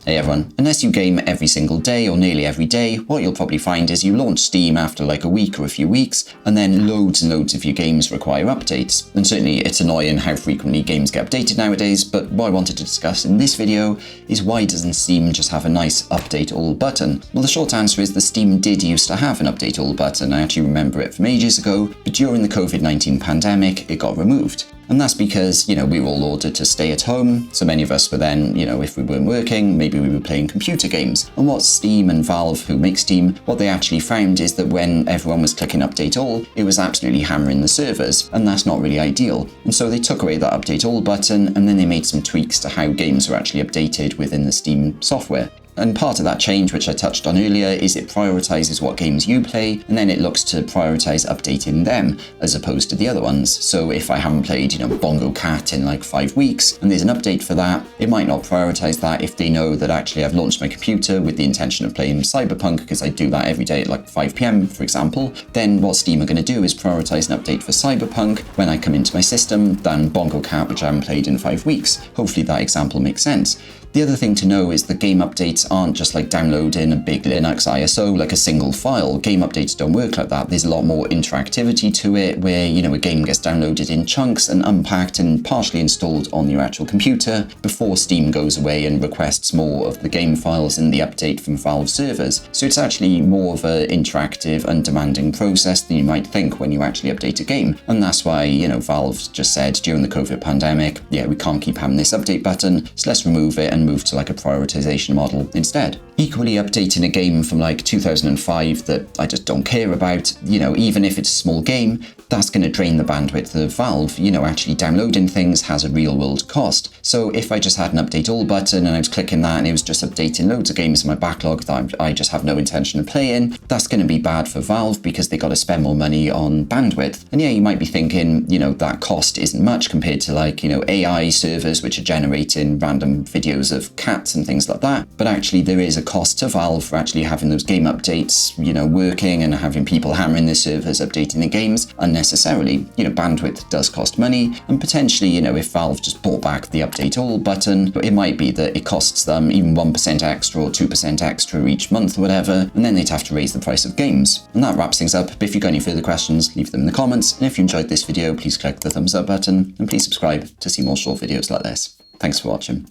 Hey everyone, unless you game every single day or nearly every day, what you'll probably find is you launch Steam after like a week or a few weeks, and then loads and loads of your games require updates. And certainly it's annoying how frequently games get updated nowadays, but what I wanted to discuss in this video is why doesn't Steam just have a nice update all button? Well, the short answer is the Steam did used to have an update all button. I actually remember it from ages ago, but during the COVID-19 pandemic, it got removed. And that's because, we were all ordered to stay at home. So many of us were then, if we weren't working, maybe we were playing computer games. And what Steam and Valve, who make Steam, what they actually found is that when everyone was clicking update all, it was absolutely hammering the servers. And that's not really ideal. And so they took away that update all button, and then they made some tweaks to how games were actually updated within the Steam software. And part of that change, which I touched on earlier, is it prioritizes what games you play, and then it looks to prioritize updating them as opposed to the other ones. So if I haven't played, Bongo Cat in like 5 weeks, and there's an update for that, it might not prioritize that if they know that actually I've launched my computer with the intention of playing Cyberpunk, because I do that every day at like 5 PM, for example. Then what Steam are going to do is prioritize an update for Cyberpunk when I come into my system than Bongo Cat, which I haven't played in 5 weeks. Hopefully that example makes sense. The other thing to know is the game updates aren't just like downloading a big Linux ISO like a single file. Game updates don't work like that. There's a lot more interactivity to it where, a game gets downloaded in chunks and unpacked and partially installed on your actual computer before Steam goes away and requests more of the game files in the update from Valve servers. So it's actually more of an interactive and demanding process than you might think when you actually update a game. And that's why, Valve just said during the COVID pandemic, we can't keep having this update button, so let's remove it and move to like a prioritization model instead. Equally, updating a game from like 2005 that I just don't care about, even if it's a small game, that's going to drain the bandwidth of Valve. Actually downloading things has a real world cost. So if I just had an update all button and I was clicking that and it was just updating loads of games in my backlog that I just have no intention of playing, that's going to be bad for Valve because they got to spend more money on bandwidth. And you might be thinking, that cost isn't much compared to like, AI servers which are generating random videos of cats and things like that. But actually there is a cost to Valve for actually having those game updates, working and having people hammering their servers, updating the games unnecessarily. Bandwidth does cost money, and potentially, if Valve just brought back the update all button, it might be that it costs them even 1% extra or 2% extra each month or whatever, and then they'd have to raise the price of games. And that wraps things up. But if you've got any further questions, leave them in the comments. And if you enjoyed this video, please click the thumbs up button and please subscribe to see more short videos like this. Thanks for watching.